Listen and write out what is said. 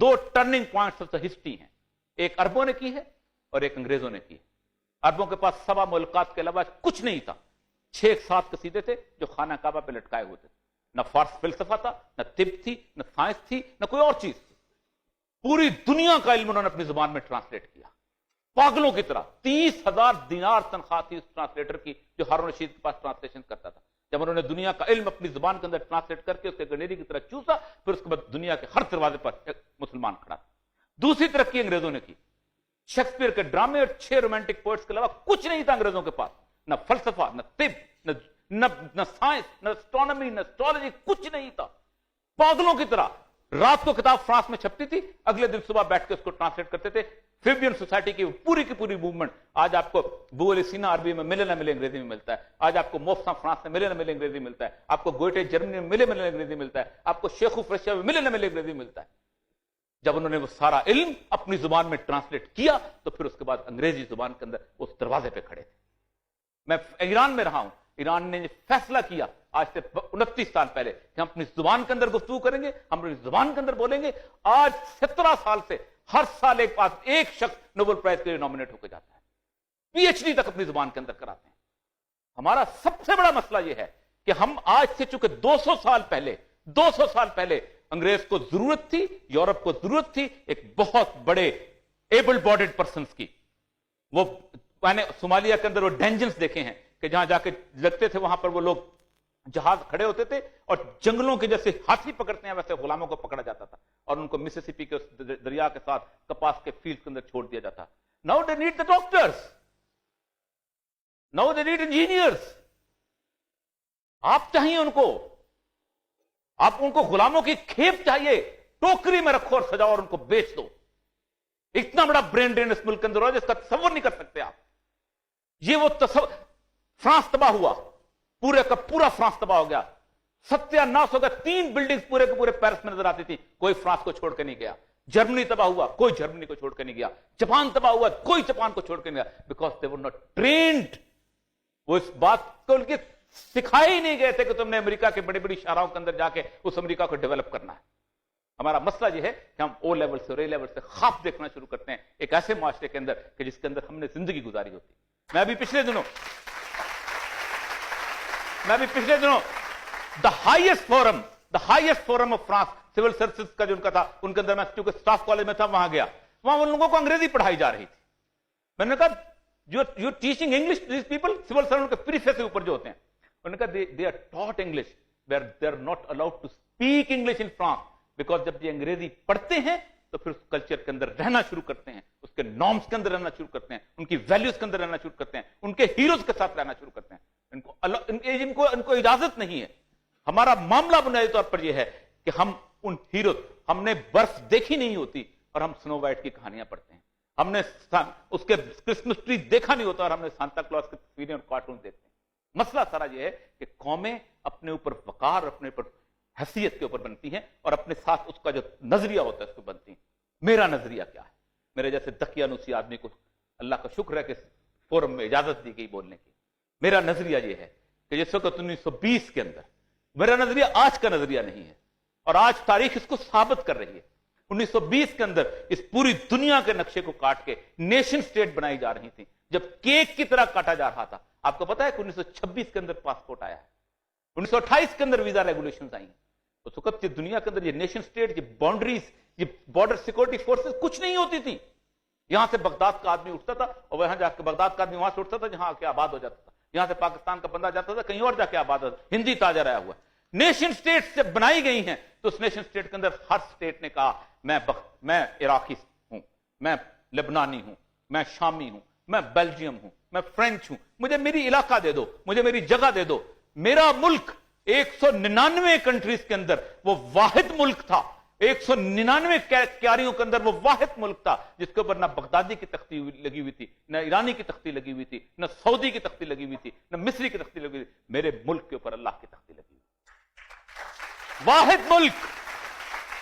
Do turning points of the history ہیں، ایک عربوں نے کی ہے اور ایک انگریزوں نے کی ہے۔ عربوں کے پاس 7 ملکات کے علاوہ کچھ نہیں تھا، 6-7 قصیدے تھے جو خانہ کعبہ پہ لٹکائے ہوئے تھے، نہ فارس فلسفہ تھا، نہ طب تھی، نہ سائنس تھی، نہ کوئی اور چیز تھی۔ پوری دنیا کا علم انہوں نے اپنی زبان میں ٹرانسلیٹ کیا، پاگلوں کی طرح۔ 30,000 دینار تنخواہ تھی اس ٹرانسلیٹر کی جو ہارون رشید کے پاس ٹرانسلیشن کرتا تھا۔ جب انہوں نے دنیا کا علم اپنی زبان کے اندر ٹرانسلیٹ کر کے اسے گنیری کی طرح چوسا، پھر اس کے بعد دنیا کے ہر دروازے پر ایک مسلمان کھڑا تھا۔ دوسری ترقی انگریزوں نے کی، شیکسپیئر کے ڈرامے اور 6 رومانٹک پوئٹس کے علاوہ کچھ نہیں تھا انگریزوں کے پاس، نہ فلسفہ، نہ طب، نہ سائنس، نہ اسٹرانومی، نہ اسٹرالوجی، کچھ نہیں تھا۔ پاگلوں کی طرح رات کو کتاب فرانس میں چھپتی تھی، اگلے دن صبح بیٹھ کے اس کو ٹرانسلیٹ کرتے تھے۔ فیبین سوسائٹی کی پوری موومنٹ، آج آپ کو بول سینا عربی میں ملے نہ ملے انگریزی میں ملتا ہے، آج آپ کو موفساں فرانس میں ملے نہ ملے انگریزی ملتا ہے، آپ کو گوئٹے جرمنی میں ملے نہ ملے انگریزی ملتا ہے، آپ کو شیخوف رشیا میں ملے نہ ملے انگریزی ملتا ہے۔ جب انہوں نے وہ سارا علم اپنی زبان میں ٹرانسلیٹ کیا تو پھر اس کے بعد انگریزی زبان کے اندر اس دروازے پہ کھڑے تھے۔ میں ایران میں رہا ہوں، ایران نے فیصلہ کیا آج سے 29 سال پہلے کہ ہم اپنی زبان کے اندر گفتگو کریں گے، ہم اپنی زبان کے اندر بولیں گے۔ آج 17 سال سے ہر سال ایک شخص نوبل پرائز کے لیے نامنیٹ ہو کے جاتا ہے، پی ایچ ڈی تک اپنی زبان کے اندر کراتے ہیں۔ ہمارا سب سے بڑا مسئلہ یہ ہے کہ ہم آج سے چونکہ 200 سال پہلے انگریز کو ضرورت تھی، یورپ کو ضرورت تھی ایک بہت بڑے ایبل باڈیڈ پرسنز کی۔ وہ میں نے صومالیہ کے اندر وہ ڈینجنز دیکھے ہیں کہ جہاں جا کے لگتے تھے، وہاں پر وہ لوگ جہاز کھڑے ہوتے تھے اور جنگلوں کے جیسے ہاتھی پکڑتے ہیں ویسے غلاموں کو پکڑا جاتا تھا اور ان کو مسیسپی کے دریا کے ساتھ کپاس کے فیلڈ کے اندر چھوڑ دیا جاتا۔ Now they need the doctors, now they need engineers. آپ چاہیے ان کو، آپ ان کو غلاموں کی کھیپ چاہیے، ٹوکری میں رکھو اور سجاؤ اور ان کو بیچ دو۔ اتنا بڑا برین ڈرین اس ملک کے اندر ہو جس کا تصور نہیں کر سکتے آپ۔ یہ وہ تصور، فرانس تباہ ہوا، پورے کا پورا فرانس تباہ ہو گیا، ستیہ ناش ہو گیا۔ 3 بلڈنگز پورے کے پورے پیرس میں نظر آتی تھی، کوئی فرانس کو چھوڑ کے نہیں گیا۔ جرمنی تباہ ہوا، کوئی جرمنی کو چھوڑ کے نہیں گیا۔ جاپان تباہ ہوا، کوئی جاپان کو چھوڑ کے نہیں گیا، because they were not trained. وہ اس بات کو ان کے سکھائے ہی نہیں گئے تھے کہ تم نے امریکہ کے بڑی شاہراہوں کے اندر جا کے اس امریکہ کو ڈیولپ کرنا ہے۔ ہمارا مسئلہ یہ ہے کہ ہم او لیول سے اور اے لیول سے خواب دیکھنا شروع کرتے ہیں ایک ایسے معاشرے کے اندر کہ جس کے اندر ہم نے زندگی گزاری ہوتی۔ میں ابھی پچھلے دنوں the highest forum of France civil services کا جو ان کا تھا، ان کے اندر میں کیونکہ اسٹاف کالج میں تھا وہاں گیا، وہاں ان لوگوں کو انگریزی پڑھائی جا رہی تھی۔ میں نے کہا you teaching English these people, civil servant کے پریفیس کے اوپر جو ہوتے ہیں، انہوں نے کہا they are taught English they are not allowed to speak English in France, because جب یہ انگریزی پڑھتے ہیں تو پھر اس کلچر کے اندر رہنا شروع کرتے ہیں، اس کے نارمز کے اندر رہنا شروع کرتے ہیں، ان کی ویلیوز کے اندر رہنا شروع کرتے ہیں، ان کے ہیروز کے ساتھ رہنا شروع کرتے ہیں۔ ان کو اجازت نہیں ہے۔ ہمارا معاملہ بنیادی طور پر یہ ہے کہ ہم ان ہیروز، ہم نے برف دیکھی نہیں ہوتی اور ہم سنو وائٹ کی کہانیاں پڑھتے ہیں، ہم نے اس کے کرسمس ٹری دیکھا نہیں ہوتا اور ہم نے سانتا کلاس کی تصویریں اور کارٹون دیکھتے ہیں۔ مسئلہ سارا یہ ہے کہ قومیں اپنے اوپر وقار، اپنے اوپر حیثیت کے اوپر بنتی ہیں اور اپنے ساتھ اس کا جو نظریہ ہوتا ہے اس کو بنتی ہیں۔ میرا نظریہ کیا ہے؟ میرے جیسے دقیانوسی آدمی کو اللہ کا شکر ہے کہ فورم میں اجازت دی گئی بولنے کی۔ میرا نظریہ یہ ہے کہ جس وقت 1920 کے اندر، میرا نظریہ آج کا نظریہ نہیں ہے اور آج تاریخ اس کو ثابت کر رہی ہے، 1920 کے اندر اس پوری دنیا کے نقشے کو کاٹ کے نیشن سٹیٹ بنائی جا رہی تھی، جب کیک کی طرح کاٹا جا رہا تھا۔ آپ کو پتا ہے کہ 1926 کے اندر پاسپورٹ آیا ہے، 1928 کے اندر ویزا ریگولیشنز آئی ہیں۔ اس وقت یہ دنیا کے اندر یہ نیشن سٹیٹ، یہ باؤنڈریز، یہ بارڈر سیکورٹی فورسز کچھ نہیں ہوتی تھی۔ یہاں سے بغداد کا آدمی اٹھتا تھا اور وہاں جا کے بغداد کا آدمی وہاں سے اٹھتا تھا جہاں آ کے آباد ہو جاتا تھا، یہاں سے پاکستان کا بندہ جاتا تھا کہیں اور جا کے آباد ہوتا تھا، ہندی تاجر آیا ہوا۔ نیشن سٹیٹ جب بنائی گئی ہیں تو اس نیشن سٹیٹ کے اندر ہر سٹیٹ نے کہا میں عراقی ہوں، میں لبنانی ہوں، میں شامی ہوں، میں بیلجیم ہوں، میں فرینچ ہوں، مجھے میری علاقہ دے دو، مجھے میری جگہ دے دو۔ میرا ملک 199 کنٹریز کے اندر وہ واحد ملک تھا، 199 کیاریوں کے اندر وہ واحد ملک تھا جس کے اوپر نہ بغدادی کی تختی لگی ہوئی تھی، نہ ایرانی کی تختی لگی ہوئی تھی، نہ سعودی کی تختی لگی ہوئی تھی، نہ مصری کی تختی لگی ہوئی تھی۔ میرے ملک کے اوپر اللہ کی تختی لگی ہوئی، واحد ملک۔